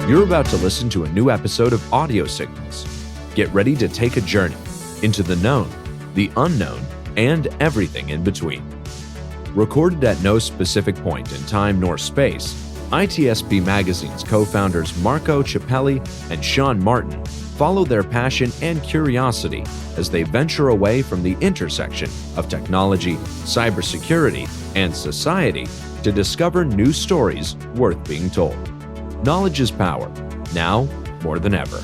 You're about to listen to a new episode of Audio Signals. Get ready to take a journey into the known, the unknown, and everything in between. Recorded at no specific point in time nor space, ITSP Magazine's co-founders Marco Ciappelli and Sean Martin follow their passion and curiosity as they venture away from the intersection of technology, cybersecurity, and society to discover new stories worth being told. Knowledge is power, now more than ever.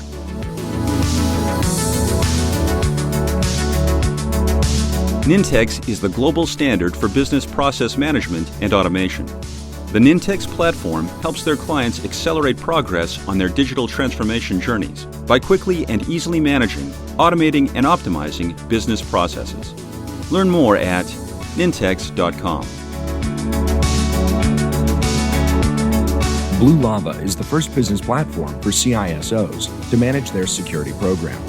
Nintex is the global standard for business process management and automation. The Nintex platform helps their clients accelerate progress on their digital transformation journeys by quickly and easily managing, automating, and optimizing business processes. Learn more at nintex.com. Blue Lava is the first business platform for CISOs to manage their security program.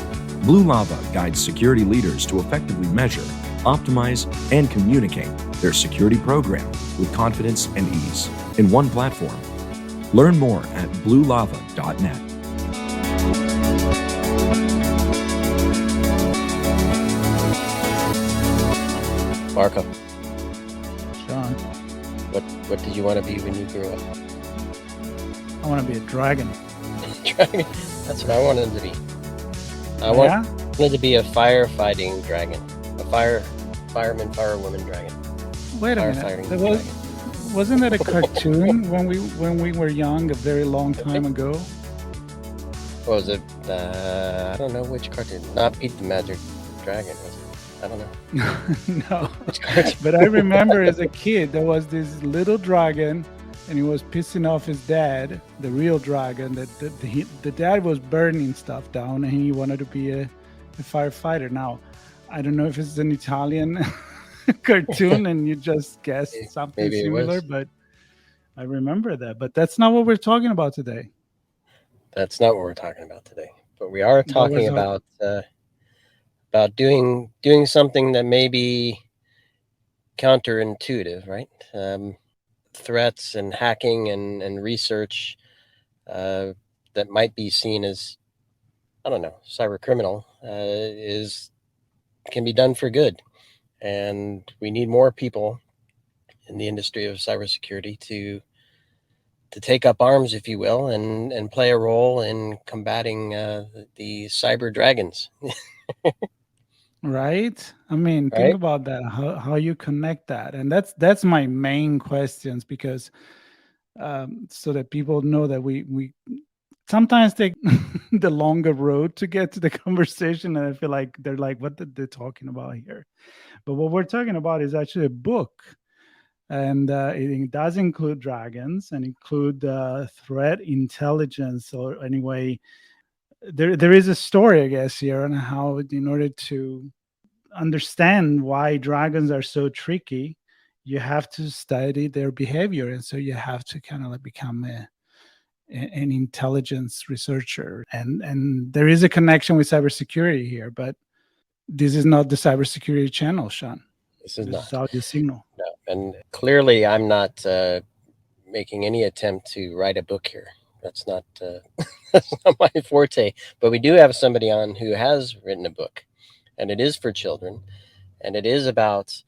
Blue Lava guides security leaders to effectively measure, optimize, and communicate their security program with confidence and ease in one platform. Learn more at bluelava.net. Marco, Sean, what did you want to be when you grew up? I want to be a dragon. Dragon? That's what I wanted to be. I wanted to be a firefighting dragon. A fireman, firewoman dragon. Wait a minute. Wasn't that a cartoon when we were young, a very long time ago? What was it? I don't know which cartoon. Not Pete the Magic Dragon, was it? I don't know. No. But I remember as a kid, there was this little dragon, and he was pissing off his dad, the real dragon. The dad was burning stuff down, and he wanted to be a firefighter. Now, I don't know if it's an Italian cartoon and you just guessed something similar, but I remember that. But that's not what we're talking about today. That's not what we're talking about today. But we are talking about doing something that may be counterintuitive, right? Threats and hacking and research that might be seen as, I don't know, cyber criminal can be done for good. And we need more people in the industry of cybersecurity to take up arms, if you will, and play a role in combating the cyber dragons. Right? I mean, think about that, how you connect that. And that's my main questions, because so that people know that we sometimes take the longer road to get to the conversation, and I feel like they're like, what are they talking about here? But what we're talking about is actually a book, and it does include dragons and include threat intelligence, or anyway, there is a story, I guess, here on how, in order to understand why dragons are so tricky, you have to study their behavior, and so you have to kind of like become an intelligence researcher, and there is a connection with cybersecurity here, but this is not the cybersecurity channel, Sean. This is not Audio Signal. No, and clearly I'm not making any attempt to write a book here. That's not that's not my forte. But we do have somebody on who has written a book, and it is for children, and it is about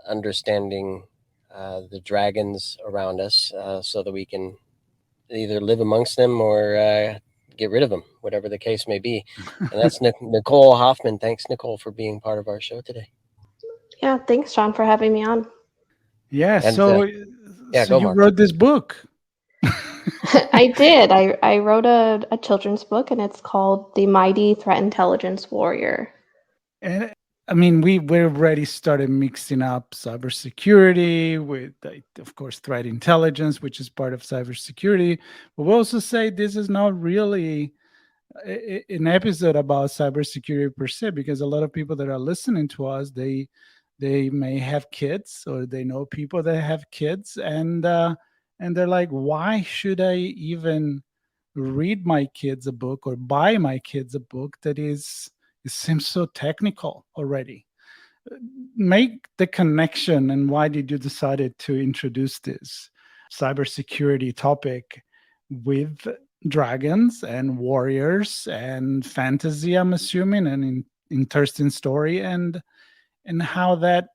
understanding the dragons around us, so that we can either live amongst them or get rid of them, whatever the case may be. And that's Nicole Hoffman. Thanks, Nicole, for being part of our show today. Yeah, thanks, Sean, for having me on. Yeah, And, so you Mark. Wrote this book. I did. I wrote a children's book, and it's called The Mighty Threat Intelligence Warrior. And I mean, we already started mixing up cybersecurity with, of course, threat intelligence, which is part of cybersecurity. But we'll also say this is not really an episode about cybersecurity per se, because a lot of people that are listening to us, they may have kids, or they know people that have kids, and they're like, why should I even read my kids a book or buy my kids a book that it seems so technical already? Make the connection, and why did you decide to introduce this cybersecurity topic with dragons and warriors and fantasy, I'm assuming, and interesting story, and how that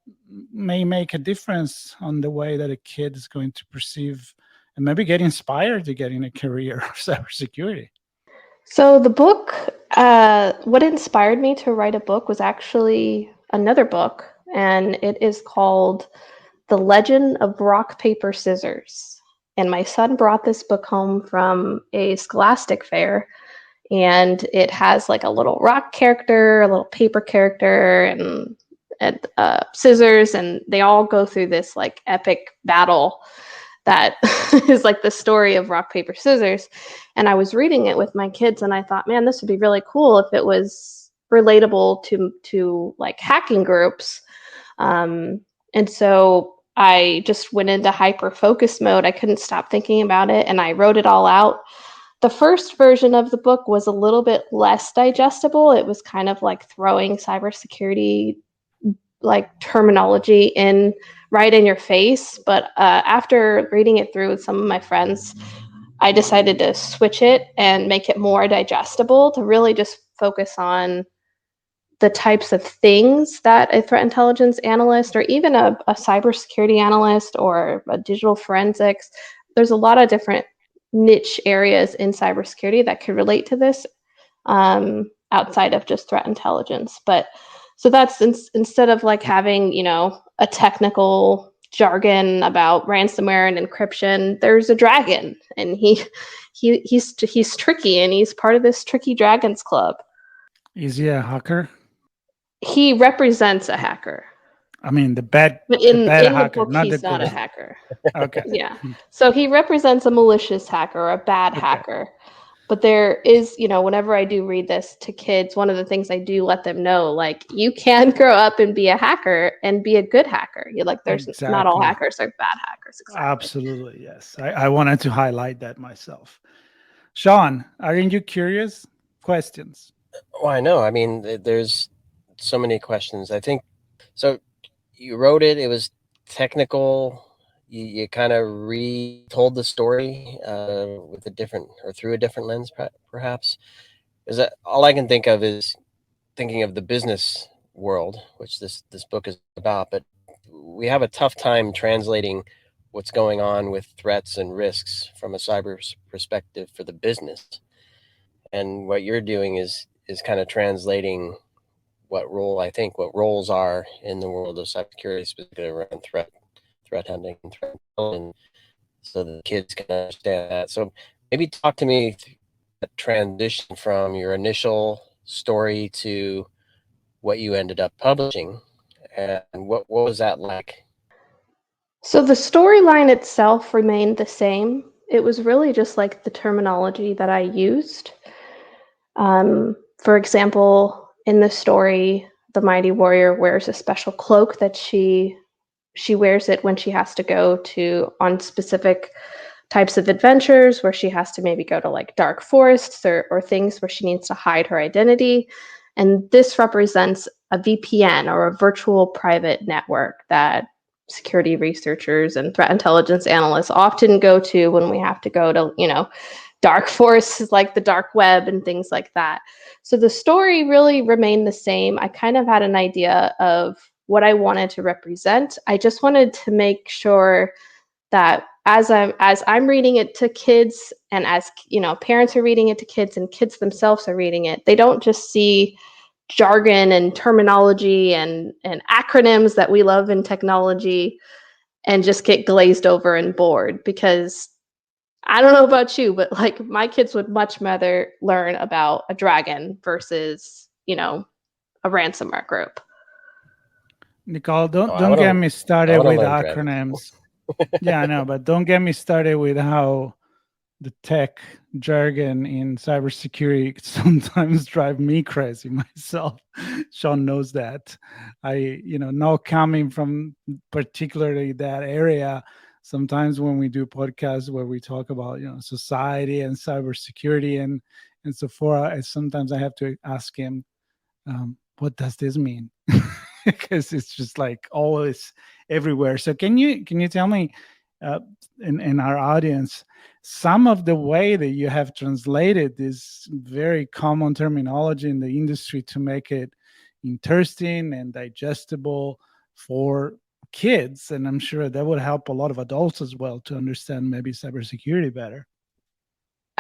may make a difference on the way that a kid is going to perceive and maybe get inspired to get in a career of cybersecurity. So the book, what inspired me to write a book was actually another book, and it is called The Legend of Rock, Paper, Scissors. And my son brought this book home from a Scholastic fair, and it has like a little rock character, a little paper character, and scissors, and they all go through this like epic battle that is like the story of rock, paper, scissors. And I was reading it with my kids, and I thought, man, this would be really cool if it was relatable to like hacking groups. And so I just went into hyper focus mode. I couldn't stop thinking about it, and I wrote it all out. The first version of the book was a little bit less digestible. It was kind of like throwing cybersecurity like terminology in right in your face. But after reading it through with some of my friends, I decided to switch it and make it more digestible to really just focus on the types of things that a threat intelligence analyst or even a cybersecurity analyst or a digital forensics, there's a lot of different niche areas in cybersecurity that could relate to this outside of just threat intelligence. But so that's instead of like having, a technical jargon about ransomware and encryption, there's a dragon, and he's tricky, and he's part of this tricky dragons club. Is he a hacker? He represents a hacker. I mean, the bad hacker, the book, not he's the not good. a hacker. Okay. Yeah. So he represents a malicious hacker or a bad hacker. But there is, whenever I do read this to kids, one of the things I do let them know, like, you can grow up and be a hacker and be a good hacker. You're like, there's not all hackers are bad hackers. Exactly. Absolutely, yes. I wanted to highlight that myself. Sean, aren't you curious? Questions? Well, I know. I mean, there's so many questions. I think so. You wrote it. It was technical. You kind of retold the story with a different or through a different lens, perhaps. Is that all I can think of is thinking of the business world, which this book is about. But we have a tough time translating what's going on with threats and risks from a cyber perspective for the business. And what you're doing is kind of translating what roles are in the world of cybersecurity, specifically around threat hunting and threat intelligence, so the kids can understand that. So maybe talk to me that transition from your initial story to what you ended up publishing, and what was that like? So the storyline itself remained the same. It was really just like the terminology that I used. For example, in the story, the mighty warrior wears a special cloak that she wears it when she has to go on specific types of adventures where she has to maybe go to like dark forests or things where she needs to hide her identity. And this represents a VPN or a virtual private network that security researchers and threat intelligence analysts often go to when we have to go to, dark forests like the dark web and things like that. So the story really remained the same. I kind of had an idea of what I wanted to represent. I just wanted to make sure that as I'm reading it to kids, and as parents are reading it to kids, and kids themselves are reading it, they don't just see jargon and terminology and acronyms that we love in technology and just get glazed over and bored. Because I don't know about you, but like my kids would much rather learn about a dragon versus, a ransomware group. Nicole, don't get me started with acronyms. Yeah, I know, but don't get me started with how the tech jargon in cybersecurity sometimes drive me crazy myself. Sean knows that. Not coming from particularly that area, sometimes when we do podcasts where we talk about, society and cybersecurity and so forth, sometimes I have to ask him, what does this mean? Because it's just like always everywhere. So can you tell me, in our audience, some of the way that you have translated this very common terminology in the industry to make it interesting and digestible for kids. And I'm sure that would help a lot of adults as well to understand maybe cybersecurity better.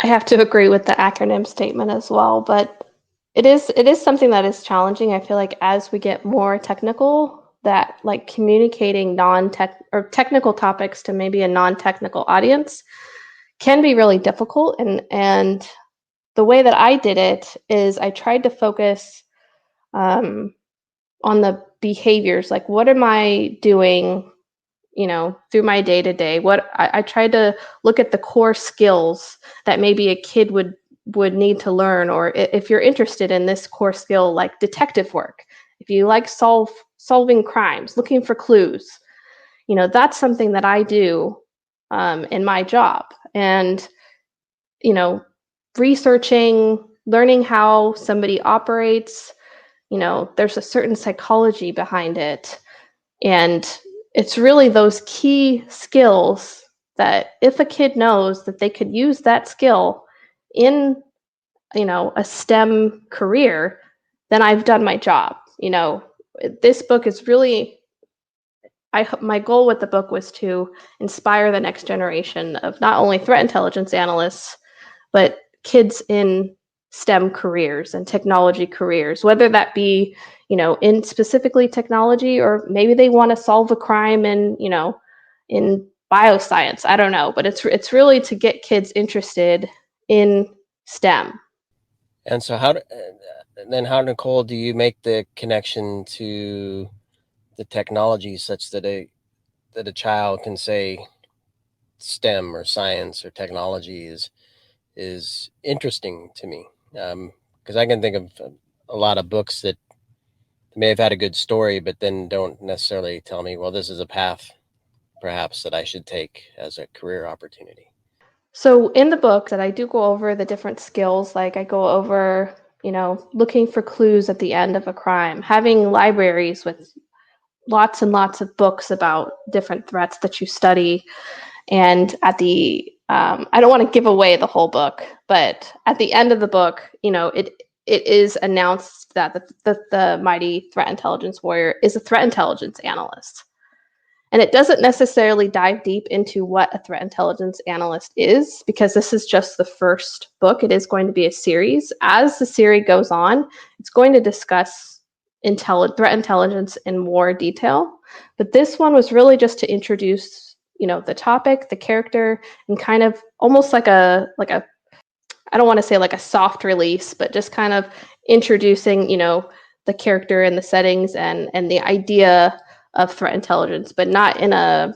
I have to agree with the acronym statement as well, but it is something that is challenging. I feel like as we get more technical, that like communicating non-tech or technical topics to maybe a non-technical audience can be really difficult. And the way that I did it is I tried to focus on the behaviors, like what am I doing, through my day to day. What I tried to look at the core skills that maybe a kid would need to learn, or if you're interested in this core skill, like detective work, if you like solving crimes, looking for clues, that's something that I do in my job. And researching, learning how somebody operates, there's a certain psychology behind it. And it's really those key skills that if a kid knows that they could use that skill in, a STEM career, then I've done my job. This book is really, my goal with the book was to inspire the next generation of not only threat intelligence analysts, but kids in STEM careers and technology careers, whether that be, in specifically technology, or maybe they want to solve a crime in bioscience. I don't know, but it's really to get kids interested in STEM. And so how, Nicole, do you make the connection to the technology such that a child can say STEM or science or technology is interesting to me? Because I can think of a lot of books that may have had a good story, but then don't necessarily tell me, well, this is a path perhaps that I should take as a career opportunity. So in the book that I do go over the different skills, like I go over, looking for clues at the end of a crime, having libraries with lots and lots of books about different threats that you study. And at the, I don't want to give away the whole book, but at the end of the book, it is announced that the mighty threat intelligence warrior is a threat intelligence analyst. And it doesn't necessarily dive deep into what a threat intelligence analyst is, because this is just the first book. It is going to be a series. As the series goes on, it's going to discuss threat intelligence in more detail. But this one was really just to introduce, the topic, the character, and kind of almost like a I don't want to say like a soft release, but just kind of introducing, the character and the settings and the idea of threat intelligence, but not in a,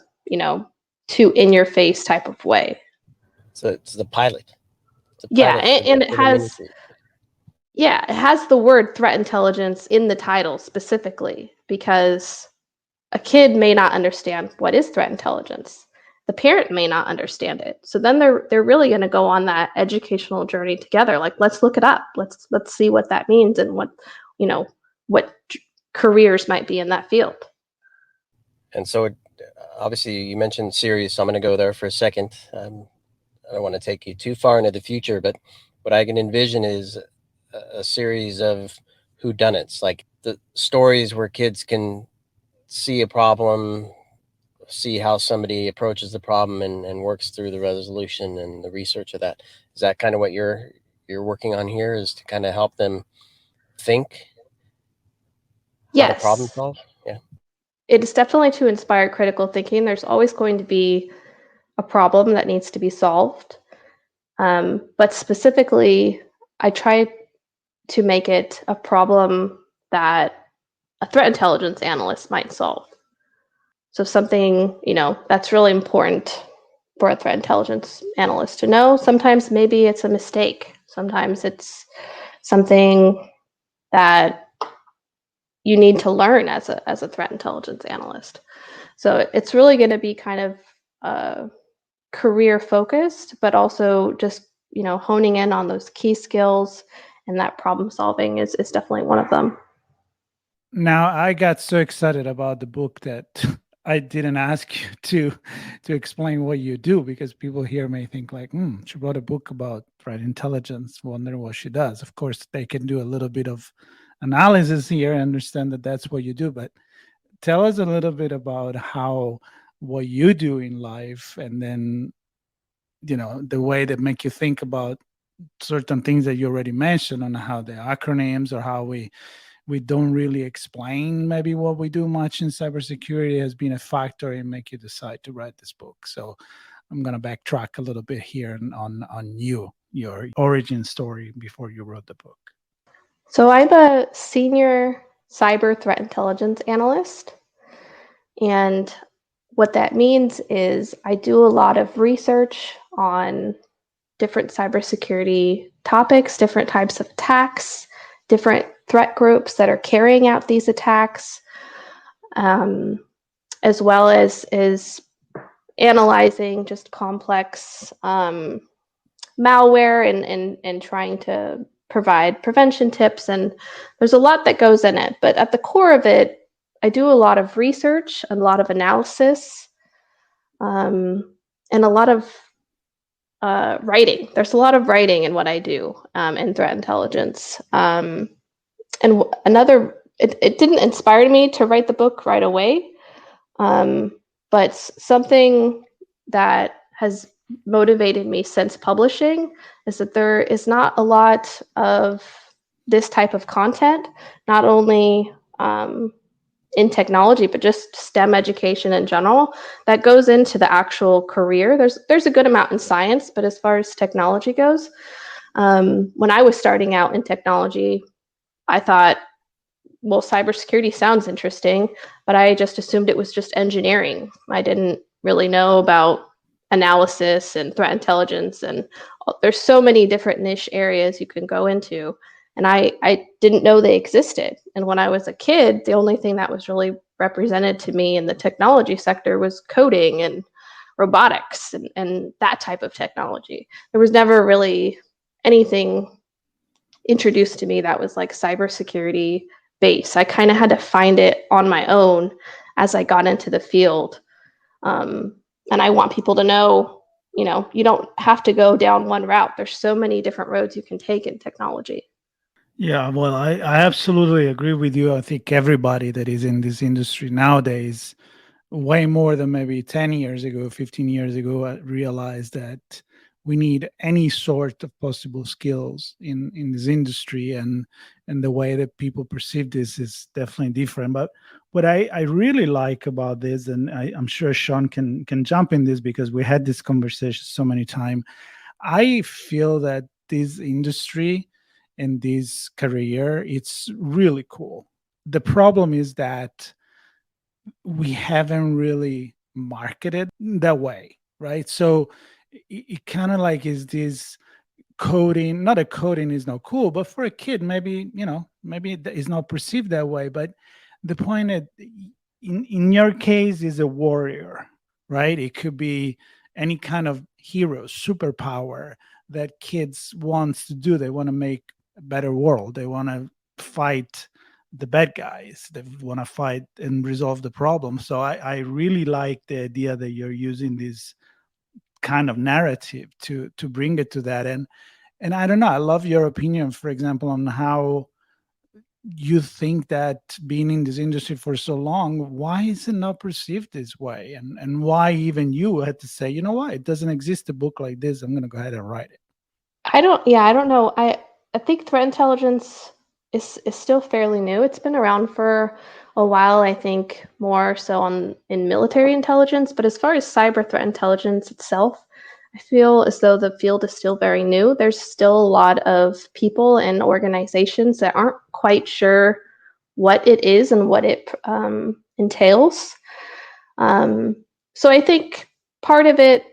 too in your face type of way. So it's the pilot. Yeah, and it has, it has the word threat intelligence in the title specifically because a kid may not understand what is threat intelligence. The parent may not understand it. So then they're really going to go on that educational journey together. Like, let's look it up. Let's see what that means and what careers might be in that field. And so obviously you mentioned series, so I'm going to go there for a second. I don't want to take you too far into the future, but what I can envision is a series of whodunits, like the stories where kids can see a problem, see how somebody approaches the problem and works through the resolution and the research of that. Is that kind of what you're working on here, is to kind of help them think how to problem solve? Yeah. It is definitely to inspire critical thinking. There's always going to be a problem that needs to be solved. But specifically, I try to make it a problem that a threat intelligence analyst might solve. So something, that's really important for a threat intelligence analyst to know. Sometimes maybe it's a mistake. Sometimes it's something that you need to learn as a threat intelligence analyst. So it's really going to be kind of career focused, but also just, honing in on those key skills, and that problem solving is definitely one of them. Now, I got so excited about the book that I didn't ask you to explain what you do, because people here may think like, she wrote a book about threat intelligence, wonder what she does. Of course, they can do a little bit of analysis here and understand that that's what you do. But tell us a little bit about what you do in life, and then the way that make you think about certain things that you already mentioned, on how the acronyms, or how we don't really explain maybe what we do much in cybersecurity, has been a factor in make you decide to write this book. So I'm going to backtrack a little bit here on your origin story before you wrote the book. So I'm a senior cyber threat intelligence analyst. And what that means is I do a lot of research on different cybersecurity topics, different types of attacks, different threat groups that are carrying out these attacks, as well as analyzing just complex malware and trying to provide prevention tips. And there's a lot that goes in it. But at the core of it, I do a lot of research, a lot of analysis, and a lot of writing. There's a lot of writing in what I do in threat intelligence. And it didn't inspire me to write the book right away, but something that has motivated me since publishing is that there is not a lot of this type of content, not only in technology, but just STEM education in general, that goes into the actual career. There's a good amount in science, but as far as technology goes, when I was starting out in technology, I thought, well, cybersecurity sounds interesting, but I just assumed it was just engineering. I didn't really know about analysis and threat intelligence, and there's so many different niche areas you can go into. And I didn't know they existed. And when I was a kid, the only thing that was really represented to me in the technology sector was coding and robotics and that type of technology. There was never really anything introduced to me that was like cybersecurity based. I kind of had to find it on my own as I got into the field. And I want people to know, you don't have to go down one route. There's so many different roads you can take in technology. Yeah, well, I absolutely agree with you. I think everybody that is in this industry nowadays, way more than maybe 10 years ago, 15 years ago, realized that we need any sort of possible skills in this industry, and the way that people perceive this is definitely different. But what I really like about this, and I'm sure Sean can jump in this because we had this conversation so many times, I feel that this industry and this career, it's really cool. The problem is that we haven't really marketed that way, right? So it kind of like is this coding, not a coding is not cool, but for a kid, maybe, maybe it is not perceived that way. But the point that in your case is a warrior, right? It could be any kind of hero, superpower that kids wants to do. They want to make a better world. They want to fight the bad guys. They want to fight and resolve the problem. So I really like the idea that you're using this kind of narrative to bring it to that. And I don't know, I love your opinion, for example, on how you think that being in this industry for so long, why is it not perceived this way? And why even you had to say, you know what, it doesn't exist a book like this. I'm going to go ahead and write it. I don't know. I think threat intelligence is still fairly new. It's been around for a while, I think more so in military intelligence, but as far as cyber threat intelligence itself, I feel as though the field is still very new. There's still a lot of people and organizations that aren't quite sure what it is and what it entails. So I think part of it,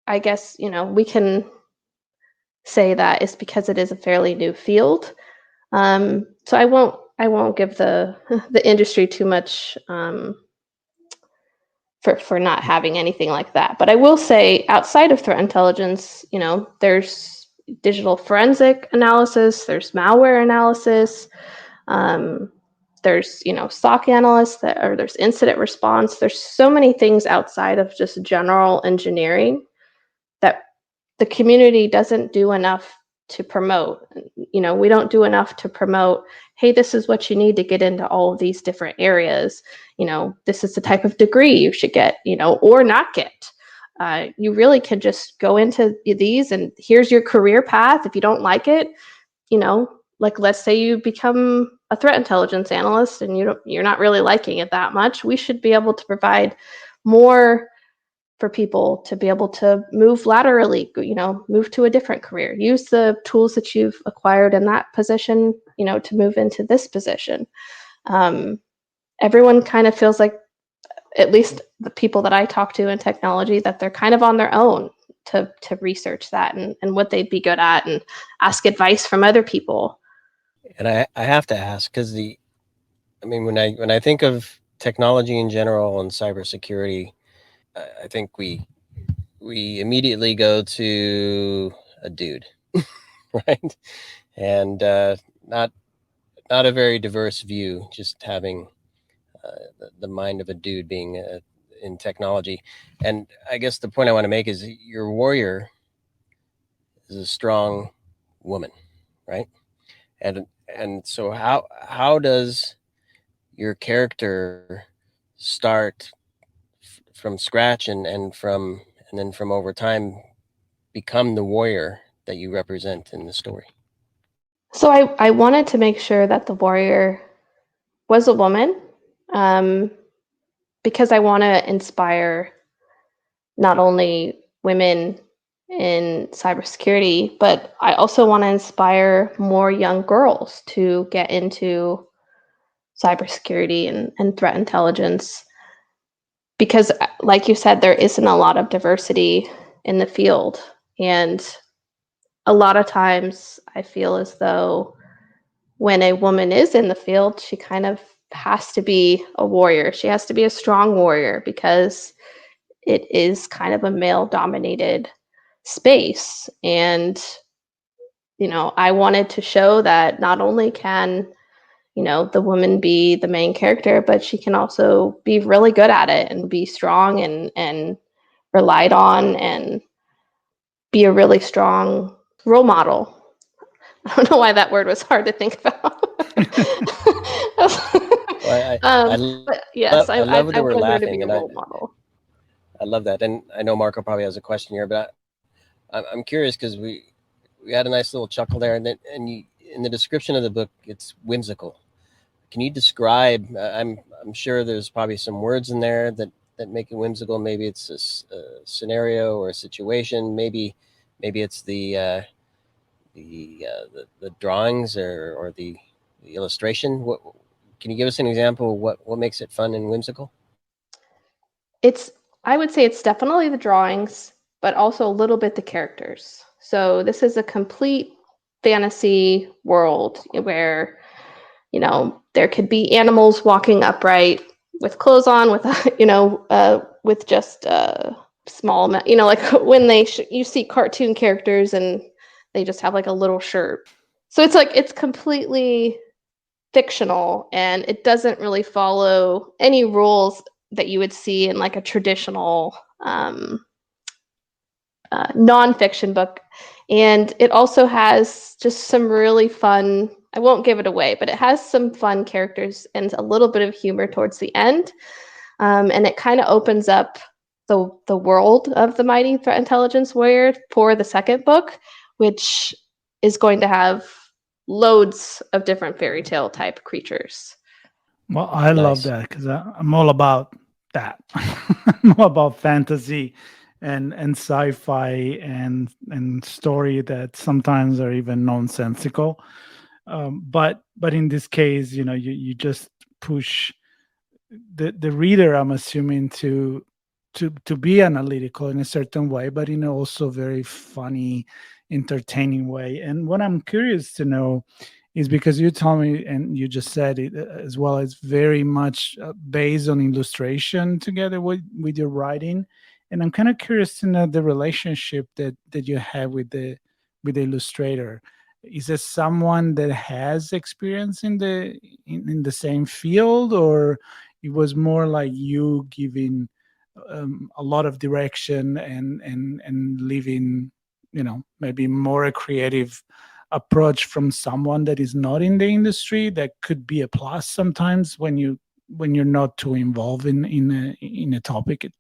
I guess, we can say that is because it is a fairly new field. So I won't give the industry too much for not having anything like that. But I will say, outside of threat intelligence, there's digital forensic analysis, there's malware analysis, there's, SOC analysts or there's incident response. There's so many things outside of just general engineering that the community doesn't do enough to promote. We don't do enough to promote, hey, this is what you need to get into all of these different areas. This is the type of degree you should get, or not get. You really can just go into these and here's your career path. If you don't like it, like let's say you become a threat intelligence analyst and you're not really liking it that much, we should be able to provide more for people to be able to move laterally, move to a different career, use the tools that you've acquired in that position, to move into this position. Everyone kind of feels like, at least the people that I talk to in technology, that they're kind of on their own to research that and what they'd be good at and ask advice from other people. And I have to ask, because when I think of technology in general and cybersecurity, I think we immediately go to a dude, right? And not a very diverse view, just having the mind of a dude being in technology. And I guess the point I want to make is your warrior is a strong woman, right? And so how does your character start from scratch and then from over time become the warrior that you represent in the story? So I wanted to make sure that the warrior was a woman, because I want to inspire not only women in cybersecurity, but I also want to inspire more young girls to get into cybersecurity and threat intelligence. Because, like you said, there isn't a lot of diversity in the field. And a lot of times I feel as though when a woman is in the field, she kind of has to be a warrior. She has to be a strong warrior because it is kind of a male dominated space. And, I wanted to show that not only can, the woman be the main character, but she can also be really good at it and be strong and relied on and be a really strong role model. I don't know why that word was hard to think about. Well, but yes, I love that I we're wanted her to laughing, be a and role model. I love that. And I know Marco probably has a question here, but I'm curious because we had a nice little chuckle there, and you, in the description of the book, it's whimsical. Can you describe? I'm sure there's probably some words in there that make it whimsical. Maybe it's a scenario or a situation. Maybe it's the drawings or the illustration. What can you give us an example of what makes it fun and whimsical? I would say it's definitely the drawings, but also a little bit the characters. So this is a complete fantasy world where, there could be animals walking upright with clothes on, with, with just small, like when you see cartoon characters and they just have like a little shirt. So it's completely fictional and it doesn't really follow any rules that you would see in like a traditional nonfiction book. And it also has just some really fun, I won't give it away, but it has some fun characters and a little bit of humor towards the end. And it kind of opens up the world of the Mighty Threat Intelligence Warrior for the second book, which is going to have loads of different fairy tale type creatures. Well, I love that because I'm all about that. I'm all about fantasy and sci-fi and story that sometimes are even nonsensical. But in this case, you just push the reader, I'm assuming, to be analytical in a certain way, but in a also very funny, entertaining way. And what I'm curious to know is, because you told me and you just said it as well, it's very much based on illustration together with your writing. And I'm kind of curious to know the relationship that you have with the illustrator. is it someone that has experience in the same field, or it was more like you giving a lot of direction and leaving, maybe more a creative approach from someone that is not in the industry, that could be a plus sometimes when you're not too involved in a topic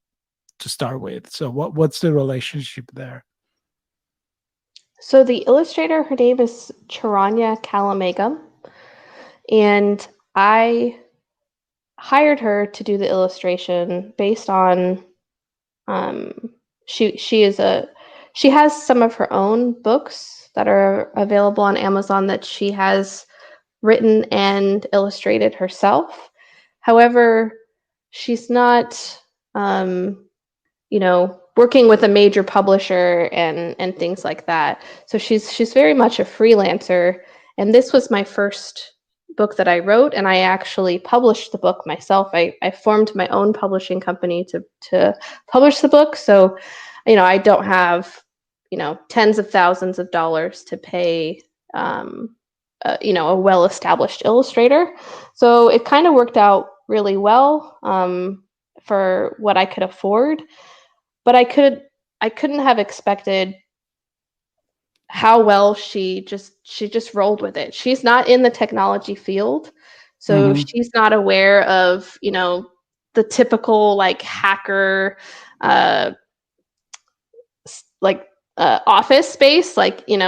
to start with. So what's the relationship there? So the illustrator, her name is Charanya Kalamegam, and I hired her to do the illustration based on she has some of her own books that are available on Amazon that she has written and illustrated herself. However, she's not working with a major publisher and things like that. So she's very much a freelancer. And this was my first book that I wrote, and I actually published the book myself. I formed my own publishing company to publish the book. So, I don't have, tens of thousands of dollars to pay, a well-established illustrator. So it kind of worked out really well for what I could afford. But I couldn't have expected how well she just rolled with it. She's not in the technology field, so she's not aware of, the typical like hacker office space, like, in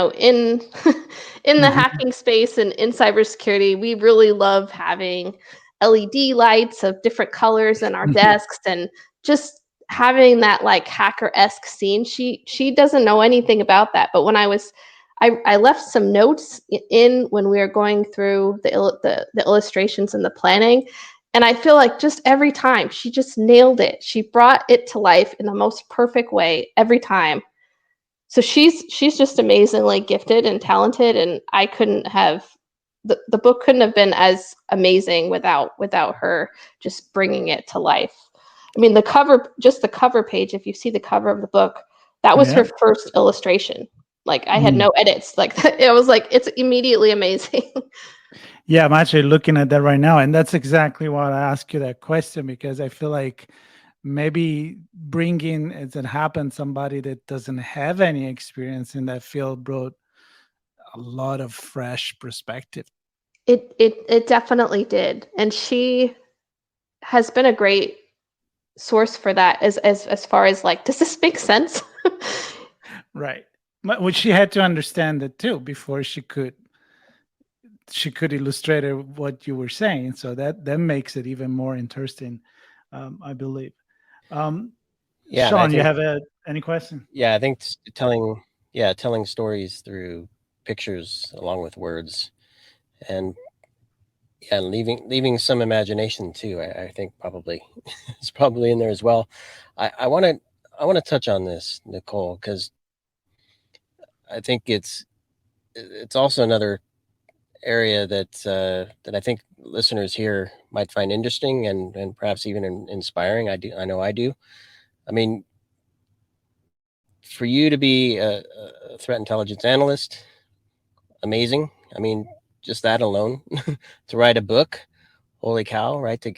in the hacking space and in cybersecurity. We really love having LED lights of different colors in our desks, and just having that like hacker-esque scene. She doesn't know anything about that. But when I left some notes in when we were going through the illustrations and the planning, and I feel like just every time she just nailed it. She brought it to life in the most perfect way every time. So she's just amazingly gifted and talented, and I couldn't have the book couldn't have been as amazing without her just bringing it to life. I mean, the cover page, if you see the cover of the book, that was her first illustration. Like, I had no edits. Like, it was like, it's immediately amazing. Yeah, I'm actually looking at that right now. And that's exactly why I asked you that question, because I feel like maybe bringing, as it happened, somebody that doesn't have any experience in that field brought a lot of fresh perspective. It definitely did. And she has been a great source for that as far as like, does this make sense? Right. But she had to understand it too before she could illustrate what you were saying. So that makes it even more interesting, I believe. Yeah, Sean, you have any question? Yeah, I think telling stories through pictures along with words, and leaving some imagination too. I think probably it's probably in there as well. I want to touch on this, Nicole, because I think it's also another area that I think listeners here might find interesting and perhaps even inspiring. I know I do. I mean, for you to be a threat intelligence analyst, amazing. I mean, just that alone, to write a book, holy cow, right? To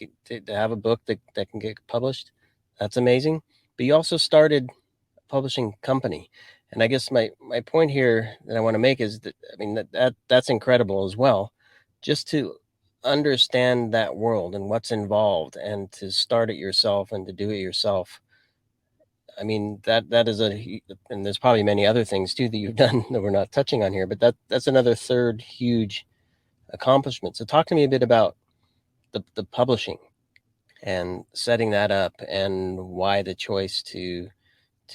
have a book that can get published, that's amazing. But you also started a publishing company. And I guess my point here that I want to make is that, I mean, that's incredible as well. Just to understand that world and what's involved, and to start it yourself and to do it yourself. I mean, that is and there's probably many other things too that you've done that we're not touching on here, but that's another third huge accomplishment. So talk to me a bit about the publishing and setting that up, and why the choice to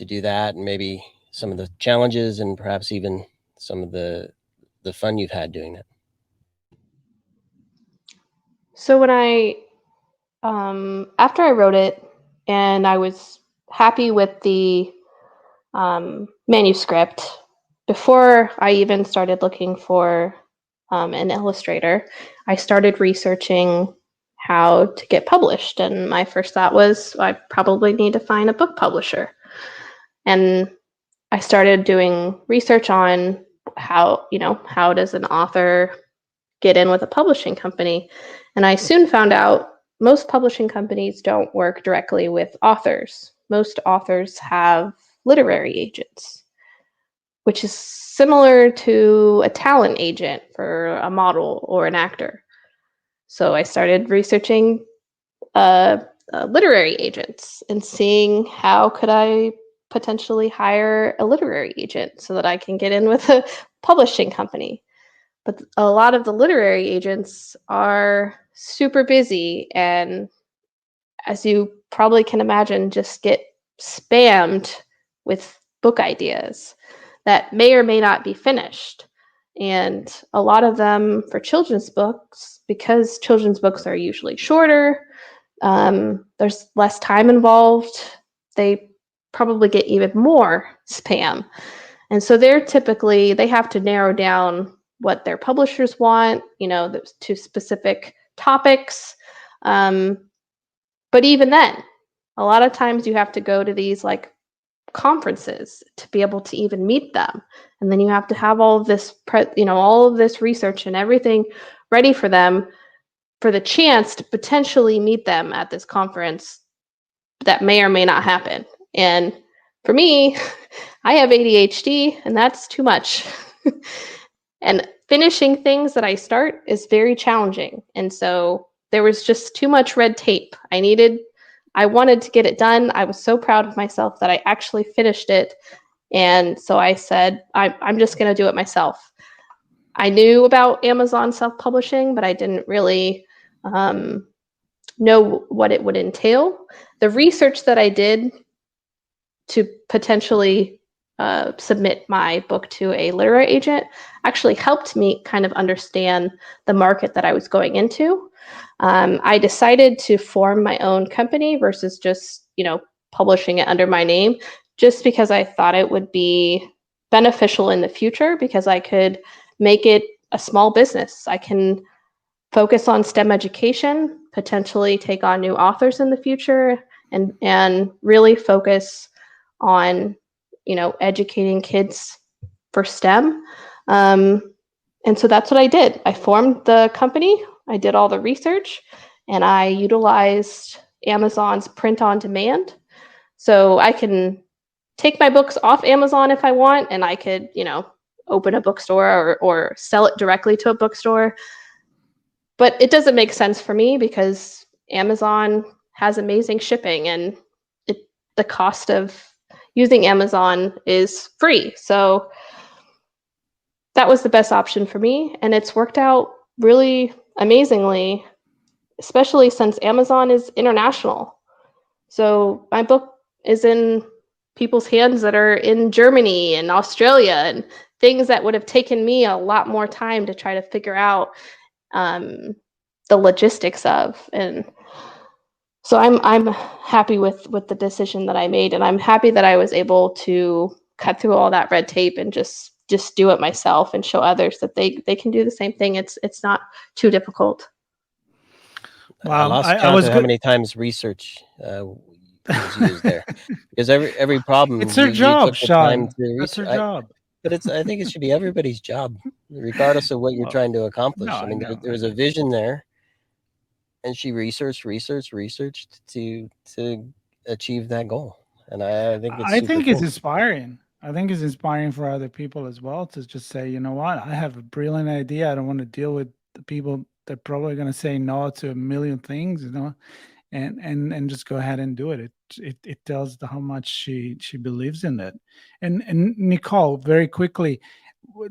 do that, and maybe some of the challenges, and perhaps even some of the fun you've had doing that. So when after I wrote it and I was happy with the manuscript, before I even started looking for an illustrator, I started researching how to get published. And my first thought was, I probably need to find a book publisher. And I started doing research on how does an author get in with a publishing company? And I soon found out most publishing companies don't work directly with authors. Most authors have literary agents, which is similar to a talent agent for a model or an actor. So I started researching literary agents and seeing how could I potentially hire a literary agent so that I can get in with a publishing company. But a lot of the literary agents are super busy, and as you probably can imagine, just get spammed with book ideas that may or may not be finished. And a lot of them for children's books, because children's books are usually shorter, there's less time involved, they probably get even more spam. And so they have to narrow down what their publishers want, to specific topics. But even then, a lot of times you have to go to these like conferences to be able to even meet them. And then you have to have all of this, all of this research and everything ready for them for the chance to potentially meet them at this conference that may or may not happen. And for me, I have ADHD, and that's too much. And finishing things that I start is very challenging. And so there was just too much red tape. I wanted to get it done. I was so proud of myself that I actually finished it. And so I said, I'm just going to do it myself. I knew about Amazon self-publishing, but I didn't really know what it would entail. The research that I did to potentially submit my book to a literary agent actually helped me kind of understand the market that I was going into. I decided to form my own company versus just, publishing it under my name, just because I thought it would be beneficial in the future, because I could make it a small business. I can focus on STEM education, potentially take on new authors in the future, and really focus on, educating kids for STEM. And so that's what I did. I formed the company, I did all the research, and I utilized Amazon's print on demand. So I can take my books off Amazon if I want, and I could, open a bookstore or sell it directly to a bookstore. But it doesn't make sense for me because Amazon has amazing shipping, and the cost of using Amazon is free. So that was the best option for me, and it's worked out really amazingly, especially since Amazon is international. So my book is in people's hands that are in Germany and Australia, and things that would have taken me a lot more time to try to figure out the logistics of. And so I'm happy with the decision that I made, and I'm happy that I was able to cut through all that red tape and just do it myself and show others that they can do the same thing. It's not too difficult. I lost count of how many times research was used there, because every problem it's her job, took the Sean. time to That's her job. But I think it should be everybody's job, regardless of what you're trying to accomplish. No, I mean, know, there was a vision there, and she researched to achieve that goal. And I think it's cool. It's inspiring. I think it's inspiring for other people as well to just say, you know what, I have a brilliant idea. I don't want to deal with the people that are probably going to say no to a million things, and just go ahead and do it. It tells how much she believes in it. And Nicole, very quickly,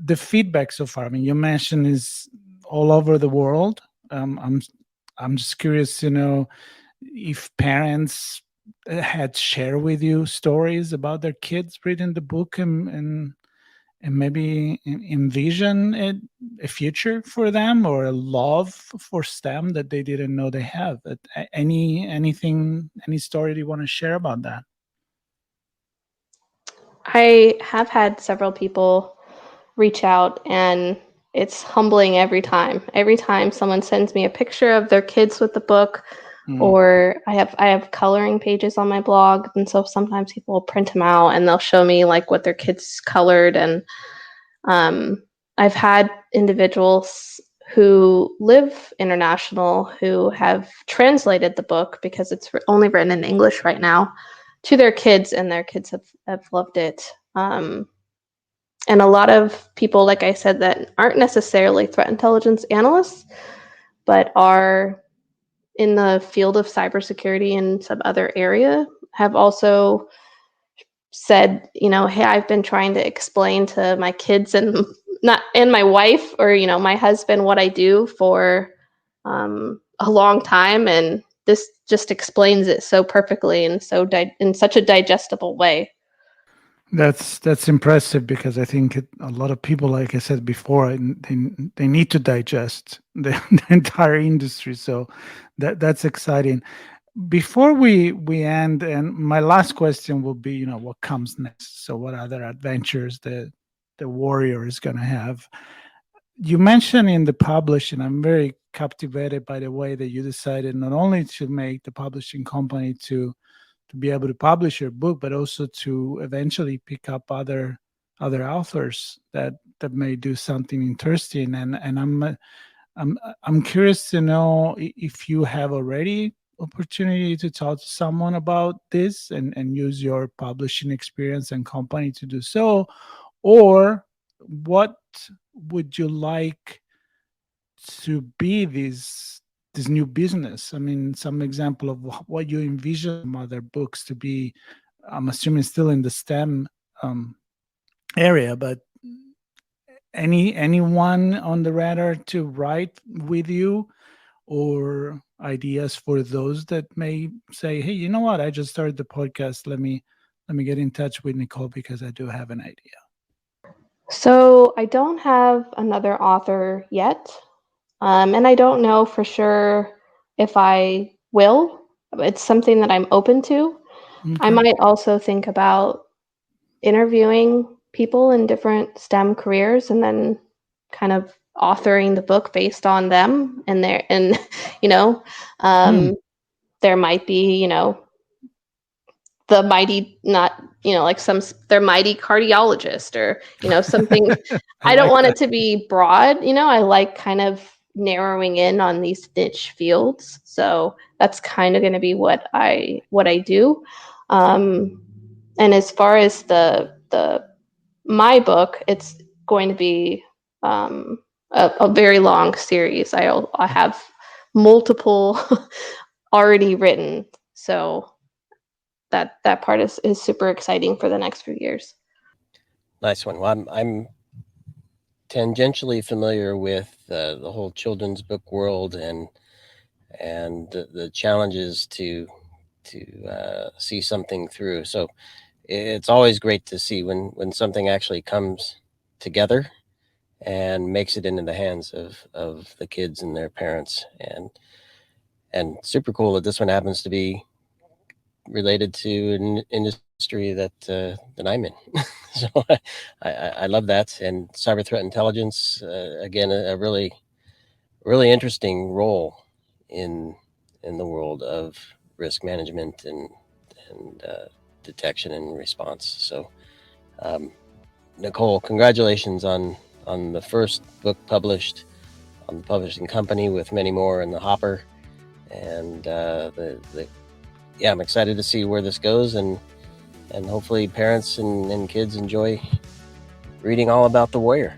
the feedback so far. I mean, you mentioned is all over the world. I'm just curious to know if parents had shared with you stories about their kids reading the book and maybe envision a future for them or a love for STEM that they didn't know they have. Any story you want to share about that? I have had several people reach out, and it's humbling every time. Every time someone sends me a picture of their kids with the book, or I have coloring pages on my blog, and so sometimes people will print them out and they'll show me like what their kids colored, and I've had individuals who live international who have translated the book because it's only written in English right now to their kids, and their kids have loved it. And a lot of people, like I said, that aren't necessarily threat intelligence analysts, but are in the field of cybersecurity in some other area, have also said, hey, I've been trying to explain to my kids and my wife, or my husband, what I do for a long time, and this just explains it so perfectly and in such a digestible way. That's impressive, because I think a lot of people, like I said before, they need to digest the entire industry. So that's exciting. Before we end, and my last question will be, what comes next? So what other adventures the warrior is going to have? You mentioned in the publishing, I'm very captivated by the way that you decided not only to make the publishing company to be able to publish your book, but also to eventually pick up other authors that may do something interesting. And I'm curious to know if you have already opportunity to talk to someone about this and use your publishing experience and company to do so, or what would you like to be this new business? I mean, some example of what you envision from other books to be. I'm assuming still in the STEM area, but anyone on the radar to write with you, or ideas for those that may say, hey, you know what, I just started the podcast, let me get in touch with Nicole because I do have an idea. So I don't have another author yet, and I don't know for sure if I will. It's something that I'm open to. Okay. I might also think about interviewing people in different STEM careers and then kind of authoring the book based on them and there might be, the mighty, not, like their mighty cardiologist or, something. I don't want it to be broad, I like kind of narrowing in on these niche fields. So that's kind of going to be what I do. And as far as my book, it's going to be a very long series. I have multiple already written, so that part is super exciting for the next few years. Nice one. Well, I'm tangentially familiar with the whole children's book world and the challenges to see something through. So it's always great to see when something actually comes together and makes it into the hands of the kids and their parents, and super cool that this one happens to be related to an industry that I'm in. So I love that. And cyber threat intelligence, again, a really, really interesting role in the world of risk management and detection and response. So Nicole, congratulations on the first book published on the publishing company, with many more in the hopper. And I'm excited to see where this goes, and hopefully parents and kids enjoy reading all about the warrior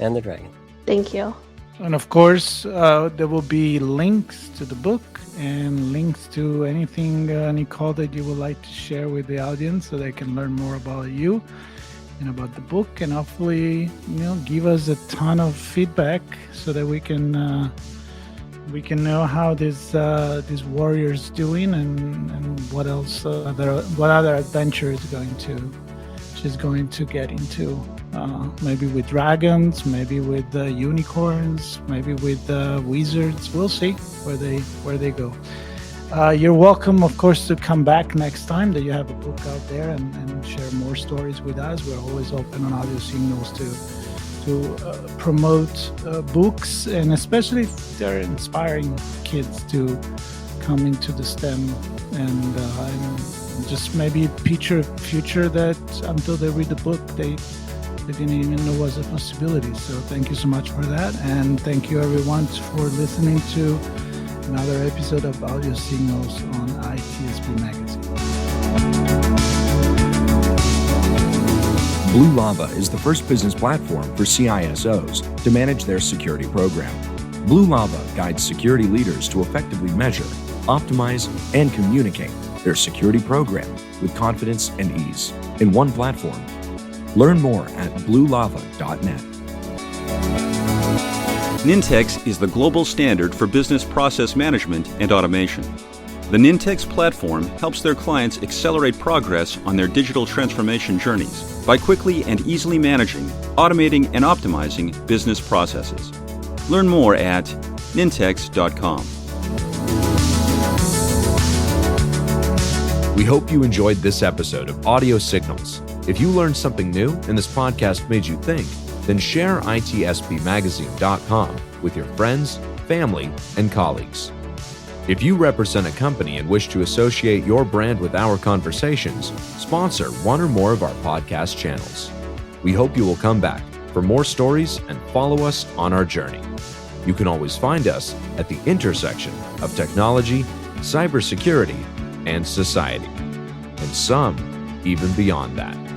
and the dragon. Thank you. And of course, there will be links to the book and links to anything, Nicole, that you would like to share with the audience so they can learn more about you and about the book, and hopefully, give us a ton of feedback so that we can know how this warrior's doing and what else, what other adventure she's going to get into. Maybe with dragons, maybe with unicorns, maybe with wizards. We'll see where they go. You're welcome, of course, to come back next time that you have a book out there and share more stories with us. We're always open on Audio Signals to promote books, and especially if they're inspiring kids to come into the STEM and just maybe picture a future that until they read the book, they they didn't even know was a possibility. So thank you so much for that. And thank you everyone for listening to another episode of Audio Signals on ITSP Magazine. Blue Lava is the first business platform for CISOs to manage their security program. Blue Lava guides security leaders to effectively measure, optimize, and communicate their security program with confidence and ease in one platform. Learn more at bluelava.net. Nintex is the global standard for business process management and automation. The Nintex platform helps their clients accelerate progress on their digital transformation journeys by quickly and easily managing, automating, and optimizing business processes. Learn more at nintex.com. We hope you enjoyed this episode of Audio Signals. If you learned something new and this podcast made you think, then share itspmagazine.com with your friends, family, and colleagues. If you represent a company and wish to associate your brand with our conversations, sponsor one or more of our podcast channels. We hope you will come back for more stories and follow us on our journey. You can always find us at the intersection of technology, cybersecurity, and society, and some even beyond that.